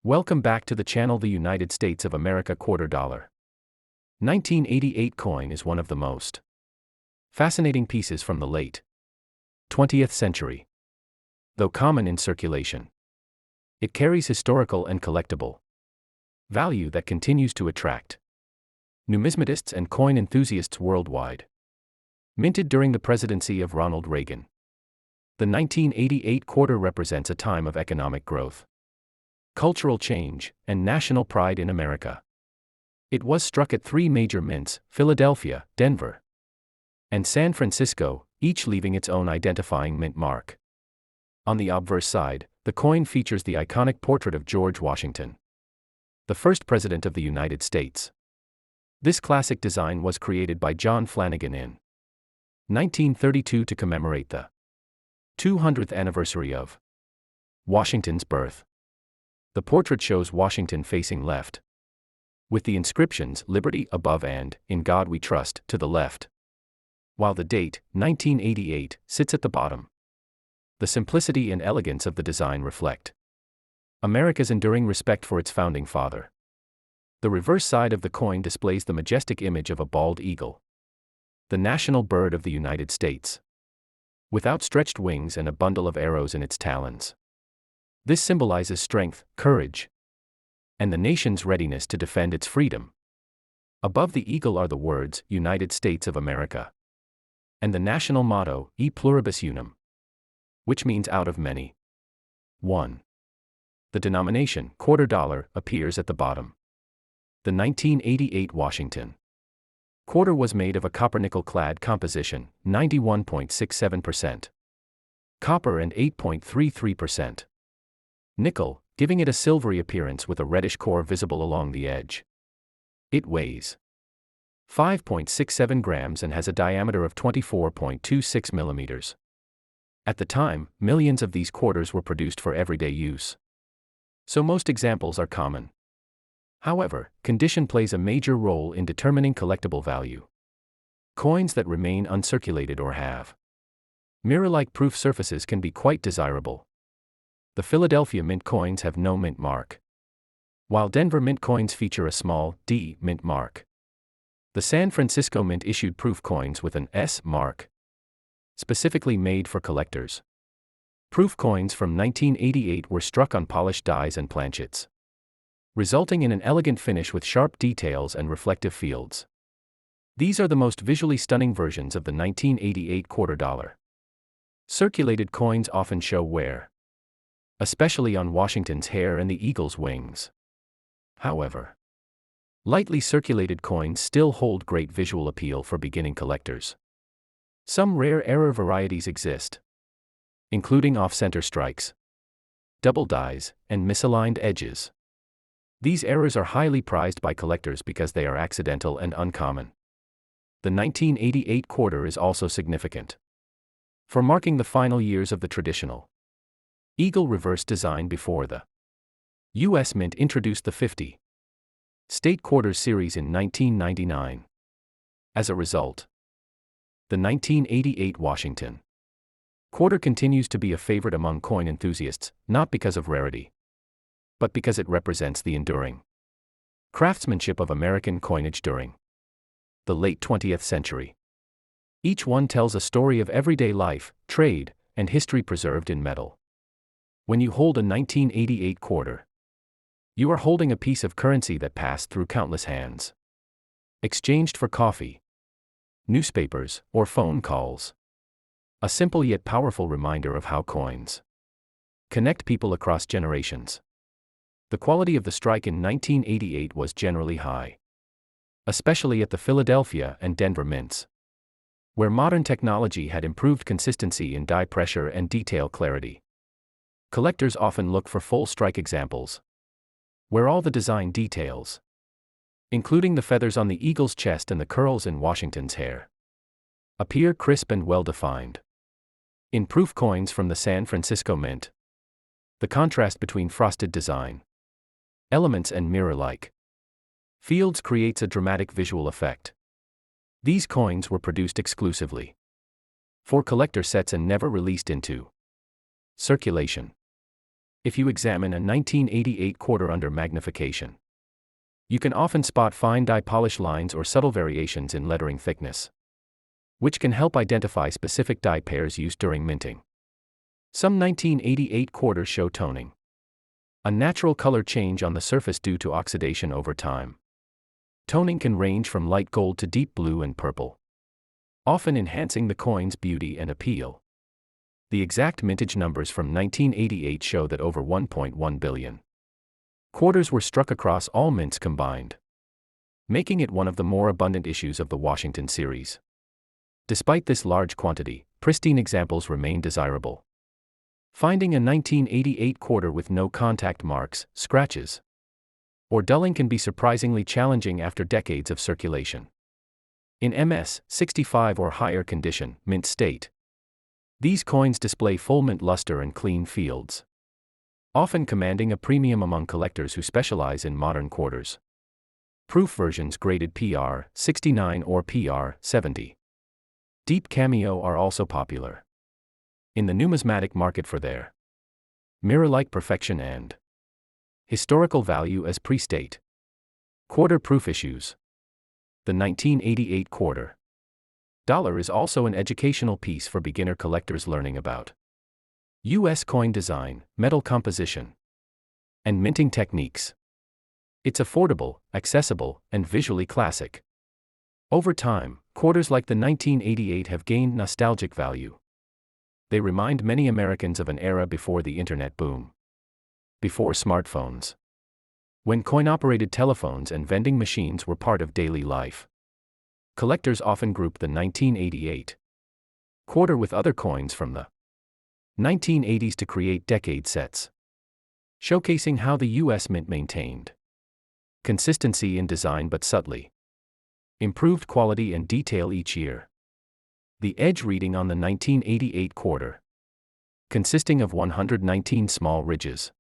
Welcome back to the channel. The United States of America quarter dollar. 1988 coin is one of the most fascinating pieces from the late 20th century. Though common in circulation, it carries historical and collectible value that continues to attract numismatists and coin enthusiasts worldwide. Minted during the presidency of Ronald Reagan, the 1988 quarter represents a time of economic growth, cultural change, and national pride in America. It was struck at three major mints, Philadelphia, Denver, and San Francisco, each leaving its own identifying mint mark. On the obverse side, the coin features the iconic portrait of George Washington, the first president of the United States. This classic design was created by John Flanagan in 1932 to commemorate the 200th anniversary of Washington's birth. The portrait shows Washington facing left, with the inscriptions "Liberty" above and "In God We Trust" to the left, while the date, 1988, sits at the bottom. The simplicity and elegance of the design reflect America's enduring respect for its founding father. The reverse side of the coin displays the majestic image of a bald eagle, the national bird of the United States, with outstretched wings and a bundle of arrows in its talons. This symbolizes strength, courage, and the nation's readiness to defend its freedom. Above the eagle are the words, United States of America, and the national motto, E pluribus unum, which means out of many, one. The denomination, quarter dollar, appears at the bottom. The 1988 Washington quarter was made of a copper-nickel-clad composition, 91.67% copper and 8.33% nickel, giving it a silvery appearance with a reddish core visible along the edge. It weighs 5.67 grams and has a diameter of 24.26 millimeters. At the time, millions of these quarters were produced for everyday use, so most examples are common. However, condition plays a major role in determining collectible value. Coins that remain uncirculated or have mirror-like proof surfaces can be quite desirable. The Philadelphia mint coins have no mint mark, while Denver mint coins feature a small D mint mark. The San Francisco mint issued proof coins with an S mark, specifically made for collectors. Proof coins from 1988 were struck on polished dies and planchets, resulting in an elegant finish with sharp details and reflective fields. These are the most visually stunning versions of the 1988 quarter dollar. Circulated coins often show wear, especially on Washington's hair and the eagle's wings. However, lightly circulated coins still hold great visual appeal for beginning collectors. Some rare error varieties exist, including off-center strikes, double dies, and misaligned edges. These errors are highly prized by collectors because they are accidental and uncommon. The 1988 quarter is also significant for marking the final years of the traditional eagle reverse design before the U.S. Mint introduced the 50 State Quarters series in 1999. As a result, the 1988 Washington quarter continues to be a favorite among coin enthusiasts, not because of rarity, but because it represents the enduring craftsmanship of American coinage during the late 20th century. Each one tells a story of everyday life, trade, and history preserved in metal. When you hold a 1988 quarter, you are holding a piece of currency that passed through countless hands, exchanged for coffee, newspapers, or phone calls. A simple yet powerful reminder of how coins connect people across generations. The quality of the strike in 1988 was generally high, especially at the Philadelphia and Denver mints, where modern technology had improved consistency in die pressure and detail clarity. Collectors often look for full strike examples, where all the design details, including the feathers on the eagle's chest and the curls in Washington's hair, appear crisp and well-defined. In proof coins from the San Francisco Mint, the contrast between frosted design elements and mirror-like fields creates a dramatic visual effect. These coins were produced exclusively for collector sets and never released into circulation. If you examine a 1988 quarter under magnification, you can often spot fine die polish lines or subtle variations in lettering thickness, which can help identify specific die pairs used during minting. Some 1988 quarters show toning, a natural color change on the surface due to oxidation over time. Toning can range from light gold to deep blue and purple, often enhancing the coin's beauty and appeal. The exact mintage numbers from 1988 show that over 1.1 billion quarters were struck across all mints combined, making it one of the more abundant issues of the Washington series. Despite this large quantity, pristine examples remain desirable. Finding a 1988 quarter with no contact marks, scratches, or dulling can be surprisingly challenging after decades of circulation. In MS-65 or higher condition, mint state, these coins display full mint luster and clean fields, often commanding a premium among collectors who specialize in modern quarters. Proof versions graded PR-69 or PR-70. Deep cameo are also popular in the numismatic market for their mirror-like perfection and historical value as pre-state quarter proof issues. The 1988 quarter dollar is also an educational piece for beginner collectors learning about U.S. coin design, metal composition, and minting techniques. It's affordable, accessible, and visually classic. Over time, quarters like the 1988 have gained nostalgic value. They remind many Americans of an era before the internet boom, before smartphones, when coin-operated telephones and vending machines were part of daily life. Collectors often group the 1988 quarter with other coins from the 1980s to create decade sets, showcasing how the U.S. Mint maintained consistency in design but subtly improved quality and detail each year. The edge reading on the 1988 quarter, consisting of 119 small ridges,